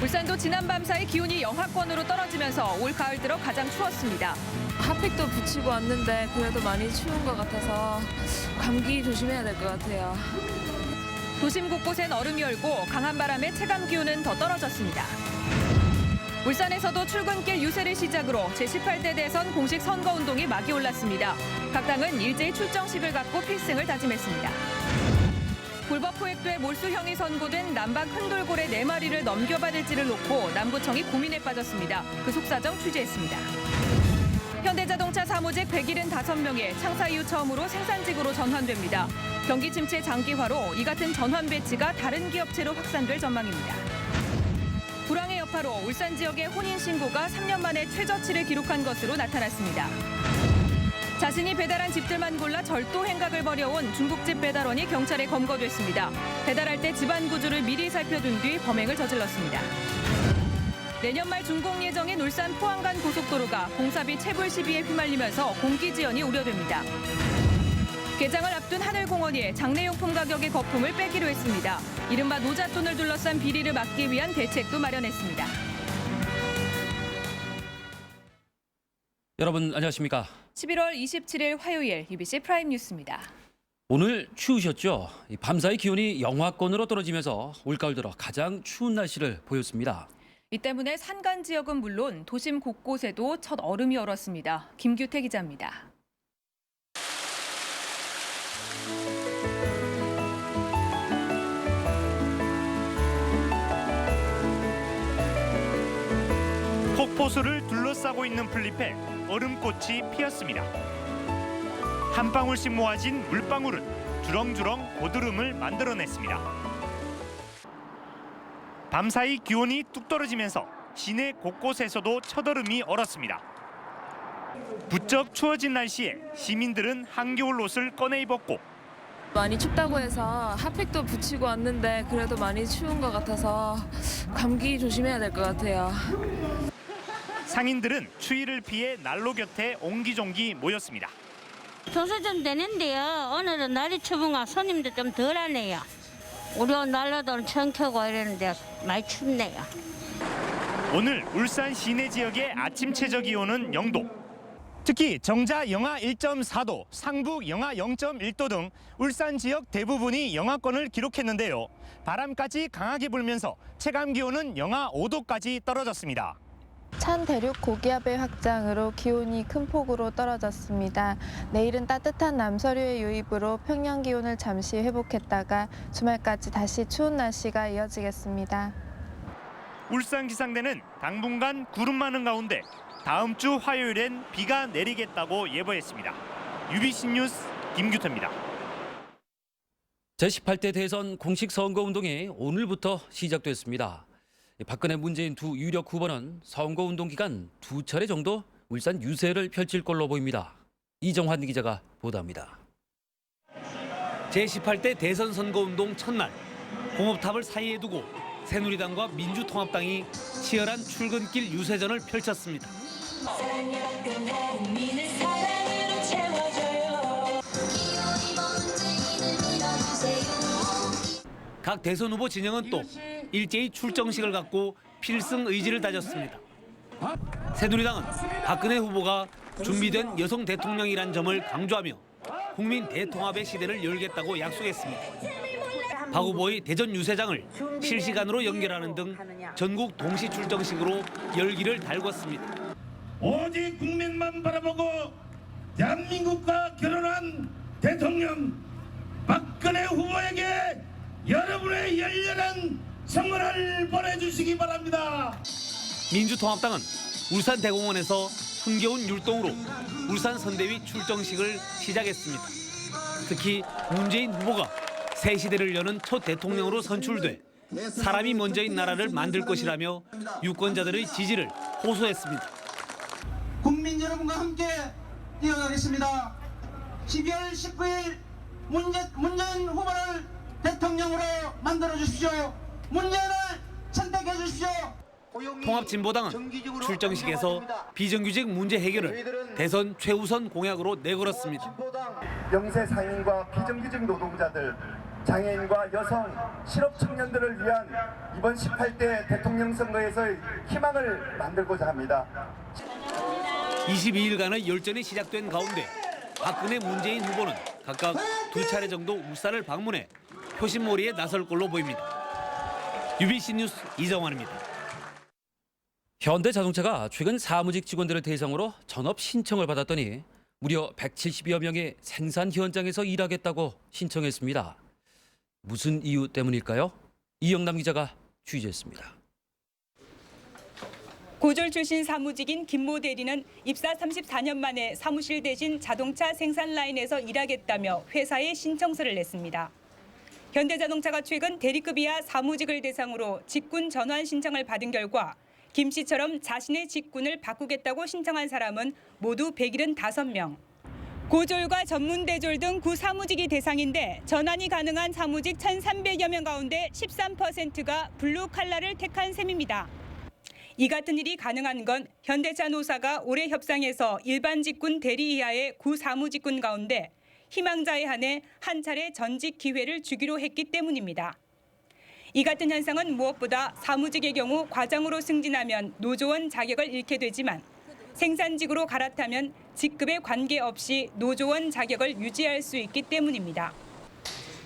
울산도 지난 밤 사이 기온이 영하권으로 떨어지면서 올 가을 들어 가장 추웠습니다. 핫팩도 붙이고 왔는데 그래도 많이 추운 것 같아서 감기 조심해야 될 것 같아요. 도심 곳곳엔 얼음이 얼고 강한 바람에 체감 기온은 더 떨어졌습니다. 울산에서도 출근길 유세를 시작으로 제18대 대선 공식 선거운동이 막이 올랐습니다. 각 당은 일제히 출정식을 갖고 필승을 다짐했습니다. 불법 포획돼 몰수형이 선고된 남방 흔돌고래 4마리를 넘겨받을지를 놓고 남구청이 고민에 빠졌습니다. 그 속사정 취재했습니다. 현대자동차 사무직 175명이 창사 이후 처음으로 생산직으로 전환됩니다. 경기 침체 장기화로 이 같은 전환 배치가 다른 기업체로 확산될 전망입니다. 불황의 여파로 울산 지역의 혼인신고가 3년 만에 최저치를 기록한 것으로 나타났습니다. 자신이 배달한 집들만 골라 절도 행각을 벌여온 중국집 배달원이 경찰에 검거됐습니다. 배달할 때 집안 구조를 미리 살펴둔 뒤 범행을 저질렀습니다. 내년 말 준공 예정인 울산 포항 간 고속도로가 공사비 체불 시비에 휘말리면서 공기 지연이 우려됩니다. 개장을 앞둔 하늘공원이 장례용품 가격의 거품을 빼기로 했습니다. 이른바 노잣돈을 둘러싼 비리를 막기 위한 대책도 마련했습니다. 여러분 안녕하십니까? 11월 27일 화요일 UBC 프라임 뉴스입니다. 오늘 추우셨죠? 밤사이 기온이 영하권으로 떨어지면서 올가을 들어 가장 추운 날씨를 보였습니다. 이 때문에 산간 지역은 물론 도심 곳곳에도 첫 얼음이 얼었습니다. 김규태 기자입니다. 폭포수를 둘러싸고 있는 풀잎에 얼음꽃이 피었습니다. 한 방울씩 모아진 물방울은 주렁주렁 고드름을 만들어냈습니다. 밤사이 기온이 뚝 떨어지면서 시내 곳곳에서도 첫얼음이 얼었습니다. 부쩍 추워진 날씨에 시민들은 한겨울 옷을 꺼내 입었고 많이 춥다고 해서 핫팩도 붙이고 왔는데 그래도 많이 추운 것 같아서 감기 조심해야 될 것 같아요. 상인들은 추위를 피해 난로 곁에 옹기종기 모였습니다. 조사 좀 되는데요. 오늘은 날이 추우니까 손님도 좀 덜하네요. 우리 난로도 처음 켜고 이러는데 많이 춥네요. 오늘 울산 시내 지역의 아침 최저 기온은 0도. 특히 정자 영하 1.4도, 상북 영하 0.1도 등 울산 지역 대부분이 영하권을 기록했는데요. 바람까지 강하게 불면서 체감 기온은 영하 5도까지 떨어졌습니다. 찬 대륙 고기압의 확장으로 기온이 큰 폭으로 떨어졌습니다. 내일은 따뜻한 남서류의 유입으로 평년 기온을 잠시 회복했다가 주말까지 다시 추운 날씨가 이어지겠습니다. 울산기상대는 당분간 구름 많은 가운데 다음 주 화요일엔 비가 내리겠다고 예보했습니다. UBC 뉴스 김규태입니다. 제18대 대선 공식 선거운동이 오늘부터 시작됐습니다. 박근혜 문재인 두 유력 후보는 선거운동 기간 2차례 정도 울산 유세를 펼칠 걸로 보입니다. 이정환 기자가 보도합니다. 제18대 대선 선거운동 첫날 공업탑을 사이에 두고 새누리당과 민주통합당이 치열한 출근길 유세전을 펼쳤습니다. 각 대선 후보 진영은 또 일제히 출정식을 갖고 필승 의지를 다졌습니다. 새누리당은 박근혜 후보가 준비된 여성 대통령이란 점을 강조하며 국민 대통합의 시대를 열겠다고 약속했습니다. 박 후보의 대전 유세장을 실시간으로 연결하는 등 전국 동시 출정식으로 열기를 달궜습니다. 오직 국민만 바라보고 대한민국과 결혼한 대통령 박근혜 후보에게 여러분의 열렬한 성원을 보내주시기 바랍니다. 민주통합당은 울산대공원에서 흥겨운 율동으로 울산 선대위 출정식을 시작했습니다. 특히 문재인 후보가 새 시대를 여는 첫 대통령으로 선출돼 사람이 먼저인 나라를 만들 것이라며 유권자들의 지지를 호소했습니다. 국민 여러분과 함께 이어가겠습니다. 12월 19일 문재인 후보를 대통령으로 만들어 주십시오. 문재인을 선택해 주십시오. 통합진보당은 출정식에서 비정규직 문제 해결을 대선 최우선 공약으로 내걸었습니다. 영세 상인과 비정규직 노동자들 장애인과 여성, 실업 청년들을 위한 이번 18대 대통령 선거에서의 희망을 만들고자 합니다. 22일간의 열전이 시작된 가운데 박근혜, 문재인 후보는 각각 2차례 정도 울산을 방문해 표심몰이에 나설 걸로 보입니다. UBC 뉴스 이정환입니다. 현대자동차가 최근 사무직 직원들을 대상으로 전업 신청을 받았더니 무려 170여 명의 생산 현장에서 일하겠다고 신청했습니다. 무슨 이유 때문일까요? 이영남 기자가 취재했습니다. 고졸 출신 사무직인 김모 대리는 입사 34년 만에 사무실 대신 자동차 생산 라인에서 일하겠다며 회사에 신청서를 냈습니다. 현대자동차가 최근 대리급 이하 사무직을 대상으로 직군 전환 신청을 받은 결과 김 씨처럼 자신의 직군을 바꾸겠다고 신청한 사람은 모두 175명. 고졸과 전문대졸 등 구사무직이 대상인데 전환이 가능한 사무직 1,300여 명 가운데 13%가 블루칼라를 택한 셈입니다. 이 같은 일이 가능한 건 현대차 노사가 올해 협상에서 일반 직군 대리 이하의 구사무직군 가운데 희망자에 한해 한 차례 전직 기회를 주기로 했기 때문입니다. 이 같은 현상은 무엇보다 사무직의 경우 과장으로 승진하면 노조원 자격을 잃게 되지만 생산직으로 갈아타면 직급에 관계없이 노조원 자격을 유지할 수 있기 때문입니다.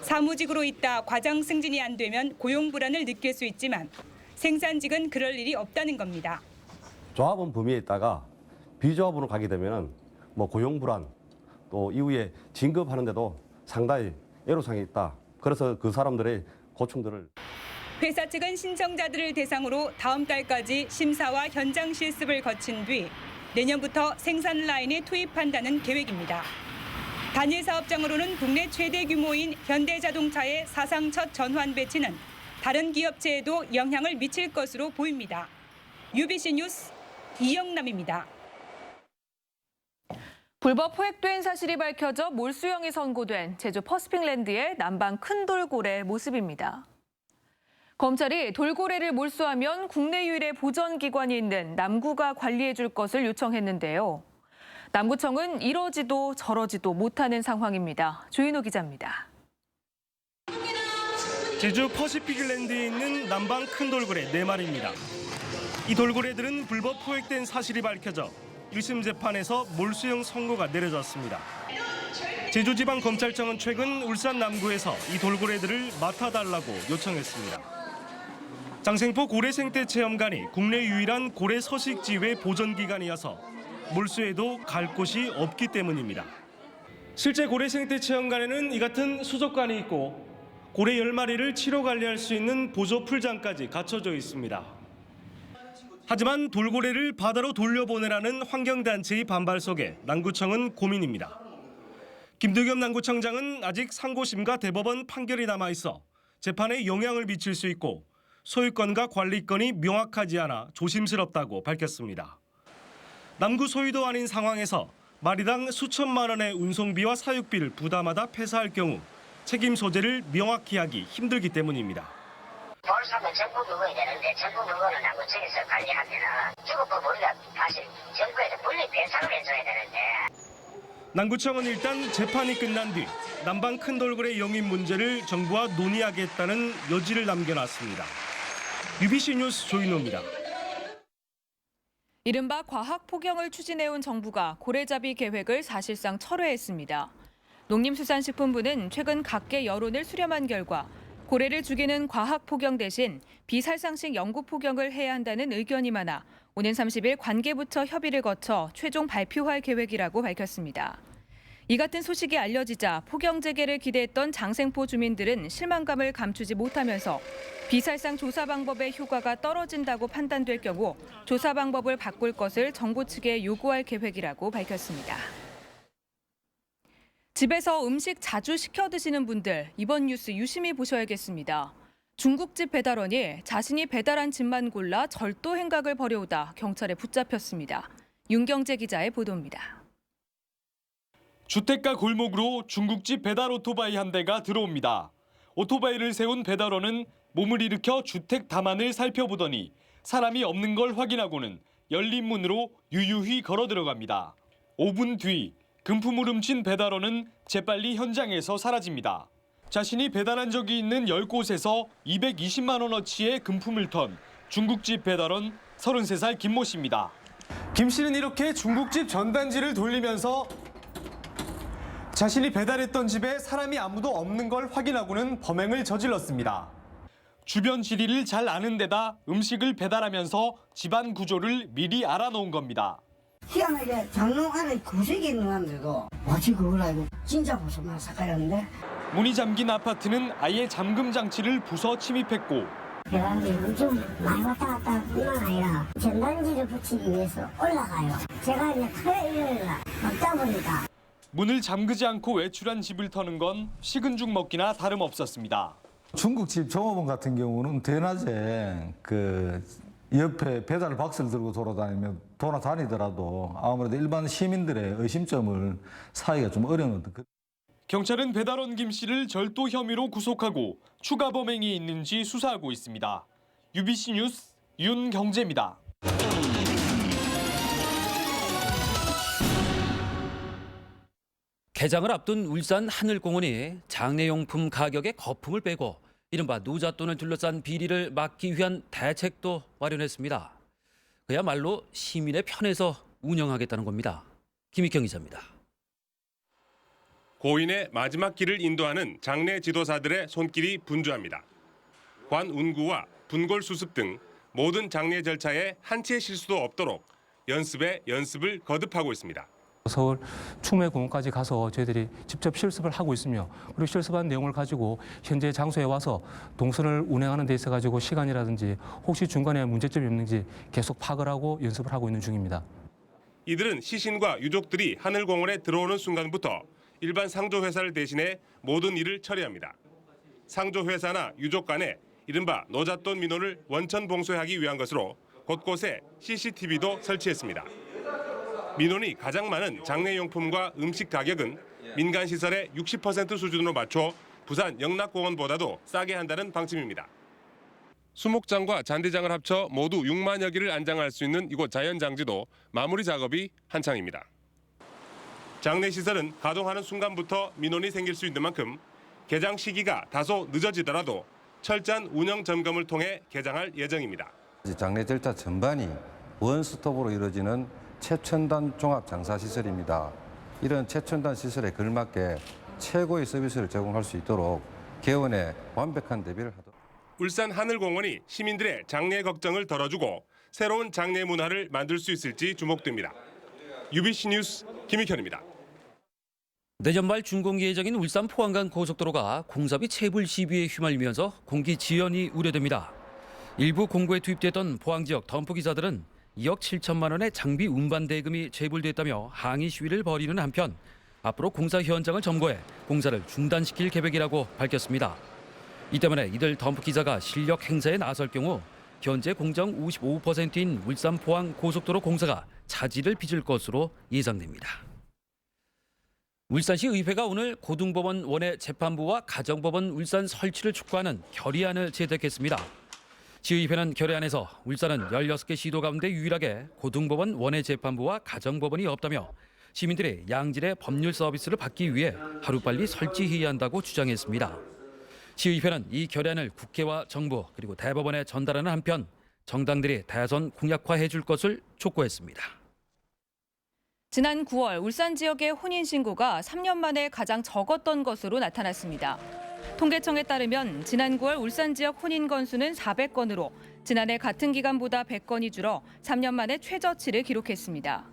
사무직으로 있다 과장 승진이 안 되면 고용 불안을 느낄 수 있지만 생산직은 그럴 일이 없다는 겁니다. 조합원 범위에 있다가 비조합으로 가게 되면 고용 불안 또 이후에 진급하는데도 상당히 애로사항이 있다. 그래서 그 사람들의 고충들을 회사 측은 신청자들을 대상으로 다음 달까지 심사와 현장 실습을 거친 뒤 내년부터 생산 라인에 투입한다는 계획입니다. 단일 사업장으로는 국내 최대 규모인 현대자동차의 사상 첫 전환 배치는 다른 기업체에도 영향을 미칠 것으로 보입니다. UBC 뉴스 이영남입니다. 불법 포획된 사실이 밝혀져 몰수형이 선고된 제주 퍼시픽랜드의 남방 큰 돌고래 모습입니다. 검찰이 돌고래를 몰수하면 국내 유일의 보전기관이 있는 남구가 관리해줄 것을 요청했는데요. 남구청은 이러지도 저러지도 못하는 상황입니다. 조인호 기자입니다. 제주 퍼시픽랜드에 있는 남방 큰 돌고래 4마리입니다. 이 돌고래들은 불법 포획된 사실이 밝혀져 1심 재판에서 몰수형 선고가 내려졌습니다. 제주지방검찰청은 최근 울산 남구에서 이 돌고래들을 맡아달라고 요청했습니다. 장생포 고래생태체험관이 국내 유일한 고래 서식지회 보전기관이어서 몰수해도 갈 곳이 없기 때문입니다. 실제 고래생태체험관에는 이 같은 수족관이 있고 고래 10마리를 치료 관리할 수 있는 보조 풀장까지 갖춰져 있습니다. 하지만 돌고래를 바다로 돌려보내라는 환경단체의 반발 속에 남구청은 고민입니다. 김두겸 남구청장은 아직 상고심과 대법원 판결이 남아있어 재판에 영향을 미칠 수 있고 소유권과 관리권이 명확하지 않아 조심스럽다고 밝혔습니다. 남구 소유도 아닌 상황에서 마리당 수천만 원의 운송비와 사육비를 부담하다 폐사할 경우 책임 소재를 명확히 하기 힘들기 때문입니다. 벌사면 정부 부분이 되는데 정부 부분은 남구청에서 관리하면 주거법 우리가 다시 정부에서 분리 배상을 해줘야 되는데. 남구청은 일단 재판이 끝난 뒤 남방 큰 돌고래 영입 문제를 정부와 논의하겠다는 여지를 남겨놨습니다. UBC 뉴스 조인호입니다. 이른바 과학 포경을 추진해온 정부가 고래잡이 계획을 사실상 철회했습니다. 농림수산식품부는 최근 각계 여론을 수렴한 결과 고래를 죽이는 과학 포경 대신 비살상식 연구 포경을 해야 한다는 의견이 많아 오는 30일 관계부처 협의를 거쳐 최종 발표할 계획이라고 밝혔습니다. 이 같은 소식이 알려지자 포경 재개를 기대했던 장생포 주민들은 실망감을 감추지 못하면서 비살상 조사 방법의 효과가 떨어진다고 판단될 경우 조사 방법을 바꿀 것을 정부 측에 요구할 계획이라고 밝혔습니다. 집에서 음식 자주 시켜 드시는 분들 이번 뉴스 유심히 보셔야겠습니다. 중국집 배달원이 자신이 배달한 집만 골라 절도 행각을 벌여오다 경찰에 붙잡혔습니다. 윤경재 기자의 보도입니다. 주택가 골목으로 중국집 배달 오토바이 한 대가 들어옵니다. 오토바이를 세운 배달원은 몸을 일으켜 주택 다만을 살펴보더니 사람이 없는 걸 확인하고는 열린 문으로 유유히 걸어 들어갑니다. 5분 뒤 금품을 훔친 배달원은 재빨리 현장에서 사라집니다. 자신이 배달한 적이 있는 10곳에서 220만 원어치의 금품을 턴 중국집 배달원 33살 김모 씨입니다. 김 씨는 이렇게 중국집 전단지를 돌리면서 자신이 배달했던 집에 사람이 아무도 없는 걸 확인하고는 범행을 저질렀습니다. 주변 지리를 잘 아는 데다 음식을 배달하면서 집안 구조를 미리 알아놓은 겁니다. 희한하게 장롱 안에 구석이 있는데도 어찌 그걸 알고 진짜 보석만 삭가였는데 문이 잠긴 아파트는 아예 잠금 장치를 부숴 침입했고 배달이 좀 많이 왔다 갔다 뿐만 아니라 전단지를 붙이기 위해서 올라가요. 제가 이제 토요일을 먹다 보니까 문을 잠그지 않고 외출한 집을 터는 건 식은 죽 먹기나 다름없었습니다. 중국집 종업원 같은 경우는 대낮에 그 옆에 배달 박스를 들고 돌아다니더라도 아무래도 일반 시민들의 의심점을 사기가 좀 어려운 것. 경찰은 배달원 김 씨를 절도 혐의로 구속하고 추가 범행이 있는지 수사하고 있습니다. UBC 뉴스 윤경재입니다. 개장을 앞둔 울산 하늘공원이 장례용품 가격에 거품을 빼고 이른바 노잣돈을 둘러싼 비리를 막기 위한 대책도 마련했습니다. 그야말로 시민의 편에서 운영하겠다는 겁니다. 김익경 기자입니다. 고인의 마지막 길을 인도하는 장례 지도사들의 손길이 분주합니다. 관운구와 분골 수습 등 모든 장례 절차에 한치의 실수도 없도록 연습에 연습을 거듭하고 있습니다. 서울 충매공원까지 가서 저희들이 직접 실습을 하고 있으며 그리고 실습한 내용을 가지고 현재 장소에 와서 동선을 운행하는 데 있어 가지고 시간이라든지 혹시 중간에 문제점이 없는지 계속 파악을 하고 연습을 하고 있는 중입니다. 이들은 시신과 유족들이 하늘공원에 들어오는 순간부터 일반 상조회사를 대신해 모든 일을 처리합니다. 상조회사나 유족 간에 이른바 노잣돈 민원을 원천 봉쇄하기 위한 것으로 곳곳에 CCTV도 설치했습니다. 민원이 가장 많은 장례용품과 음식 가격은 민간시설의 60% 수준으로 맞춰 부산 영락공원보다도 싸게 한다는 방침입니다. 수목장과 잔디장을 합쳐 모두 6만여 기를 안장할 수 있는 이곳 자연장지도 마무리 작업이 한창입니다. 장례시설은 가동하는 순간부터 민원이 생길 수 있는 만큼 개장 시기가 다소 늦어지더라도 철저한 운영 점검을 통해 개장할 예정입니다. 장례 절차 전반이 원스톱으로 이루어지는 최첨단 종합장사시설입니다. 이런 최첨단 시설에 걸맞게 최고의 서비스를 제공할 수 있도록 개원에 완벽한 대비를 하도록. 울산 하늘공원이 시민들의 장례 걱정을 덜어주고 새로운 장례 문화를 만들 수 있을지 주목됩니다. UBC 뉴스 김익현입니다. 내년 말 준공기 예정인 울산 포항간 고속도로가 공사비 체불 시비에 휘말리면서 공기 지연이 우려됩니다. 일부 공고에 투입됐던 포항 지역 덤프 기사들은 2억 7천만 원의 장비 운반 대금이 체불됐다며 항의 시위를 벌이는 한편 앞으로 공사 현장을 점거해 공사를 중단시킬 계획이라고 밝혔습니다. 이 때문에 이들 덤프 기사가 실력 행사에 나설 경우 현재 공정 55%인 울산 포항 고속도로 공사가 차질을 빚을 것으로 예상됩니다. 울산시 의회가 오늘 고등법원 원외 재판부와 가정법원 울산 설치를 촉구하는 결의안을 채택했습니다. 시의회는 결의안에서 울산은 16개 시도 가운데 유일하게 고등법원 원외 재판부와 가정법원이 없다며 시민들의 양질의 법률 서비스를 받기 위해 하루빨리 설치해야 한다고 주장했습니다. 시의회는 이 결의안을 국회와 정부 그리고 대법원에 전달하는 한편 정당들이 대선 공약화해 줄 것을 촉구했습니다. 지난 9월 울산 지역의 혼인신고가 3년 만에 가장 적었던 것으로 나타났습니다. 통계청에 따르면 지난 9월 울산 지역 혼인 건수는 400건으로 지난해 같은 기간보다 100건이 줄어 3년 만에 최저치를 기록했습니다.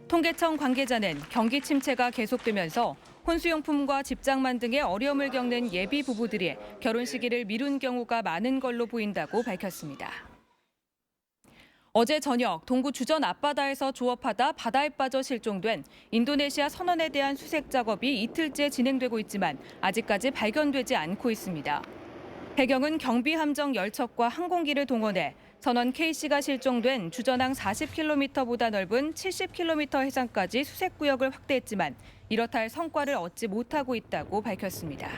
통계청 관계자는 경기 침체가 계속되면서 혼수용품과 집장만 등의 어려움을 겪는 예비 부부들이 결혼 시기를 미룬 경우가 많은 걸로 보인다고 밝혔습니다. 어제 저녁 동구 주전 앞바다에서 조업하다 바다에 빠져 실종된 인도네시아 선원에 대한 수색 작업이 이틀째 진행되고 있지만 아직까지 발견되지 않고 있습니다. 해경은 경비함정 10척과 항공기를 동원해 선원 K씨가 실종된 주전항 40km보다 넓은 70km 해상까지 수색 구역을 확대했지만 이렇다 할 성과를 얻지 못하고 있다고 밝혔습니다.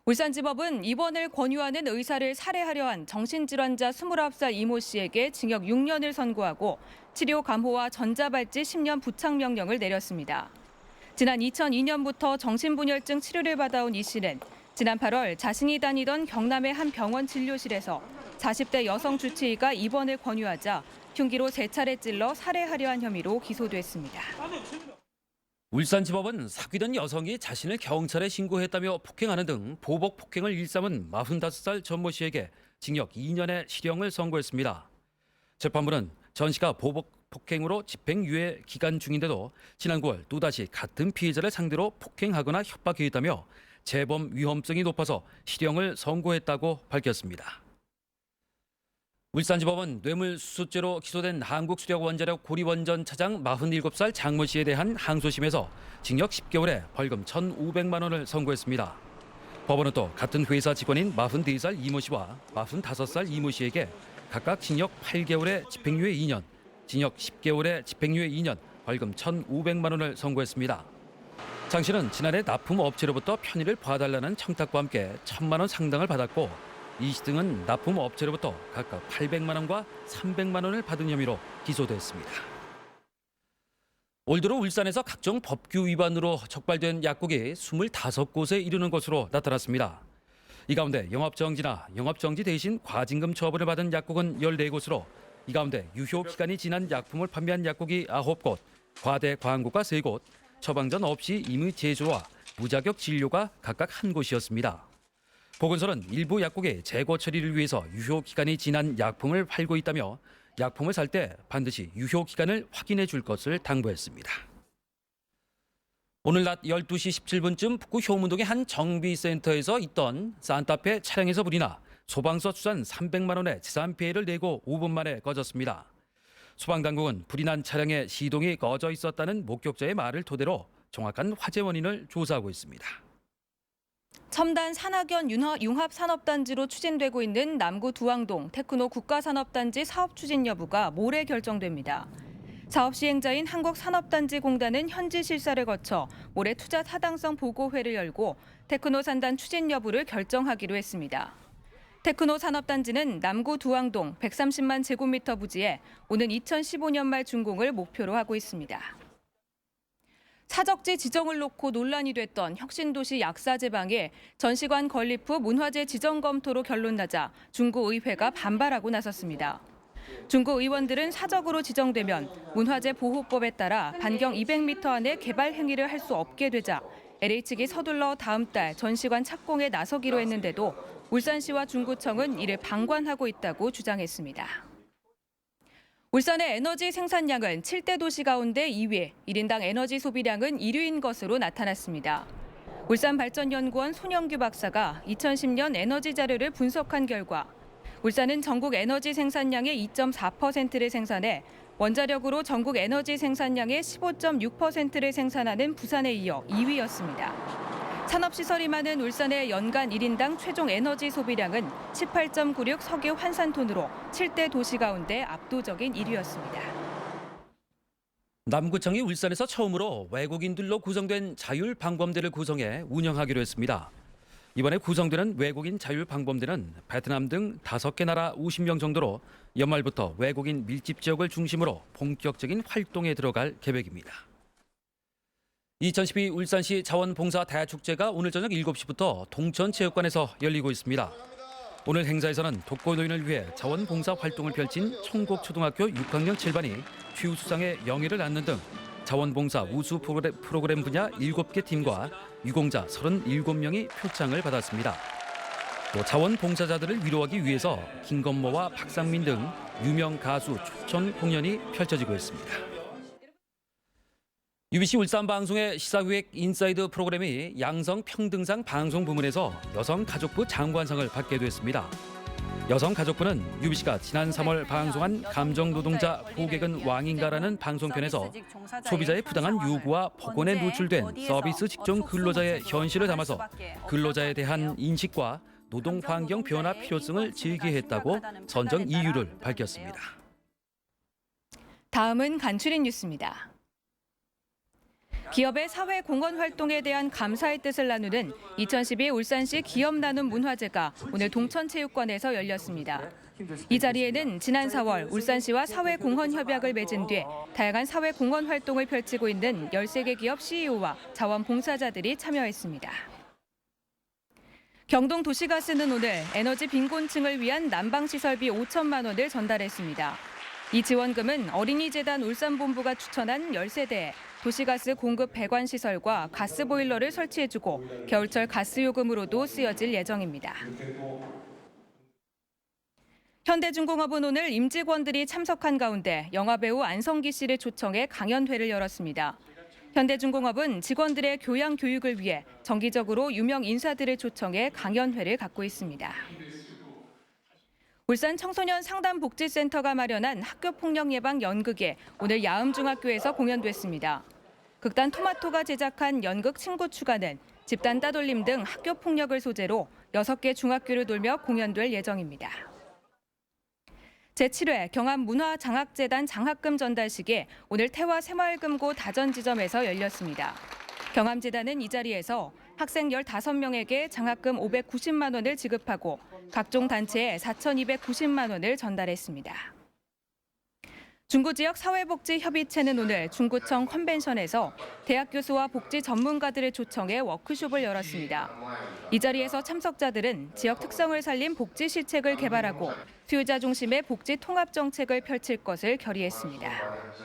울산지법은 입원을 권유하는 의사를 살해하려 한 정신질환자 29살 이모 씨에게 징역 6년을 선고하고 치료 감호와 전자발찌 10년 부착 명령을 내렸습니다. 지난 2002년부터 정신분열증 치료를 받아온 이 씨는 지난 8월 자신이 다니던 경남의 한 병원 진료실에서 40대 여성 주치의가 입원을 권유하자 흉기로 3차례 찔러 살해하려 한 혐의로 기소됐습니다. 울산지법은 사귀던 여성이 자신을 경찰에 신고했다며 폭행하는 등 보복 폭행을 일삼은 45살 전 모 씨에게 징역 2년의 실형을 선고했습니다. 재판부는 전 씨가 보복 폭행으로 집행유예 기간 중인데도 지난 9월 또다시 같은 피해자를 상대로 폭행하거나 협박했다며 재범 위험성이 높아서 실형을 선고했다고 밝혔습니다. 울산지법은 뇌물수수죄로 기소된 한국수력원자력 고리원전 차장 47살 장모 씨에 대한 항소심에서 징역 10개월에 벌금 1,500만 원을 선고했습니다. 법원은 또 같은 회사 직원인 44살 이모 씨와 45살 이모 씨에게 각각 징역 8개월에 집행유예 2년, 징역 10개월에 집행유예 2년, 벌금 1,500만 원을 선고했습니다. 장 씨는 지난해 납품업체로부터 편의를 봐달라는 청탁과 함께 1,000만 원 상당을 받았고 이 씨 등은 납품업체로부터 각각 800만 원과 300만 원을 받은 혐의로 기소됐습니다. 올 들어 울산에서 각종 법규 위반으로 적발된 약국이 25곳에 이르는 것으로 나타났습니다. 이 가운데 영업정지나 영업정지 대신 과징금 처분을 받은 약국은 14곳으로 이 가운데 유효기간이 지난 약품을 판매한 약국이 9곳, 과대 광고가 3곳, 처방전 없이 임의 제조와 무자격 진료가 각각 1곳이었습니다. 보건소는 일부 약국의 재고 처리를 위해서 유효기간이 지난 약품을 팔고 있다며 약품을 살 때 반드시 유효기간을 확인해 줄 것을 당부했습니다. 오늘 낮 12시 17분쯤 북구 효문동의 한 정비센터에서 있던 산타페 차량에서 불이 나 소방서 추산 300만 원의 재산 피해를 내고 5분 만에 꺼졌습니다. 소방당국은 불이 난 차량에 시동이 꺼져 있었다는 목격자의 말을 토대로 정확한 화재 원인을 조사하고 있습니다. 첨단 산학연 융합산업단지로 추진되고 있는 남구 두왕동 테크노 국가산업단지 사업 추진 여부가 모레 결정됩니다. 사업 시행자인 한국산업단지공단은 현지 실사를 거쳐 모레 투자 타당성 보고회를 열고 테크노 산단 추진 여부를 결정하기로 했습니다. 테크노 산업단지는 남구 두왕동 130만 제곱미터 부지에 오는 2015년 말 준공을 목표로 하고 있습니다. 사적지 지정을 놓고 논란이 됐던 혁신도시 약사제방에 전시관 건립 후 문화재 지정 검토로 결론 나자 중구의회가 반발하고 나섰습니다. 중구의원들은 사적으로 지정되면 문화재 보호법에 따라 반경 200m 안에 개발 행위를 할 수 없게 되자 LA 측이 서둘러 다음 달 전시관 착공에 나서기로 했는데도 울산시와 중구청은 이를 방관하고 있다고 주장했습니다. 울산의 에너지 생산량은 7대 도시 가운데 2위, 1인당 에너지 소비량은 1위인 것으로 나타났습니다. 울산발전연구원 손영규 박사가 2010년 에너지 자료를 분석한 결과 울산은 전국 에너지 생산량의 2.4%를 생산해 원자력으로 전국 에너지 생산량의 15.6%를 생산하는 부산에 이어 2위였습니다. 산업시설이 많은 울산의 연간 1인당 최종 에너지 소비량은 18.96 석유 환산톤으로 7대 도시 가운데 압도적인 1위였습니다. 남구청이 울산에서 처음으로 외국인들로 구성된 자율방범대를 구성해 운영하기로 했습니다. 이번에 구성되는 외국인 자율방범대는 베트남 등 5개 나라 50명 정도로 연말부터 외국인 밀집 지역을 중심으로 본격적인 활동에 들어갈 계획입니다. 2012 울산시 자원봉사 대축제가 오늘 저녁 7시부터 동천체육관에서 열리고 있습니다. 오늘 행사에서는 독거노인을 위해 자원봉사 활동을 펼친 청곡초등학교 6학년 7반이 최우수상의 영예를 안는 등 자원봉사 우수 프로그램 분야 7개 팀과 유공자 37명이 표창을 받았습니다. 또 자원봉사자들을 위로하기 위해서 김건모와 박상민 등 유명 가수 초청 공연이 펼쳐지고 있습니다. UBC 울산방송의 시사기획 인사이드 프로그램이 양성평등상 방송 부문에서 여성가족부 장관상을 받게 됐습니다. 여성가족부는 UBC가 지난 3월 방송한 감정노동자 고객은 왕인가라는 방송편에서 소비자의 부당한 요구와 폭언에 노출된 서비스 직종 근로자의 현실을 담아서 근로자에 대한 인식과 노동환경 변화 필요성을 제기했다고 선정 이유를 밝혔습니다. 다음은 간추린 뉴스입니다. 기업의 사회 공헌 활동에 대한 감사의 뜻을 나누는 2012 울산시 기업 나눔 문화제가 오늘 동천체육관에서 열렸습니다. 이 자리에는 지난 4월 울산시와 사회공헌협약을 맺은 뒤 다양한 사회공헌 활동을 펼치고 있는 13개 기업 CEO와 자원봉사자들이 참여했습니다. 경동도시가스는 오늘 에너지 빈곤층을 위한 난방시설비 5천만 원을 전달했습니다. 이 지원금은 어린이재단 울산본부가 추천한 10세대에 도시가스 공급 배관 시설과 가스보일러를 설치해주고 겨울철 가스요금으로도 쓰여질 예정입니다. 현대중공업은 오늘 임직원들이 참석한 가운데 영화배우 안성기 씨를 초청해 강연회를 열었습니다. 현대중공업은 직원들의 교양 교육을 위해 정기적으로 유명 인사들을 초청해 강연회를 갖고 있습니다. 울산 청소년 상담복지센터가 마련한 학교폭력 예방 연극이 오늘 야음중학교에서 공연됐습니다. 극단 토마토가 제작한 연극 친구 추가는 집단 따돌림 등 학교폭력을 소재로 6개 중학교를 돌며 공연될 예정입니다. 제7회 경암문화장학재단 장학금 전달식이 오늘 태화 새마을금고 다전지점에서 열렸습니다. 경암재단은 이 자리에서 학생 15명에게 장학금 590만 원을 지급하고 각종 단체에 4,290만 원을 전달했습니다. 중구 지역 사회복지협의체는 오늘 중구청 컨벤션에서 대학 교수와 복지 전문가들을 초청해 워크숍을 열었습니다. 이 자리에서 참석자들은 지역 특성을 살린 복지 실책을 개발하고 수요자 중심의 복지 통합 정책을 펼칠 것을 결의했습니다.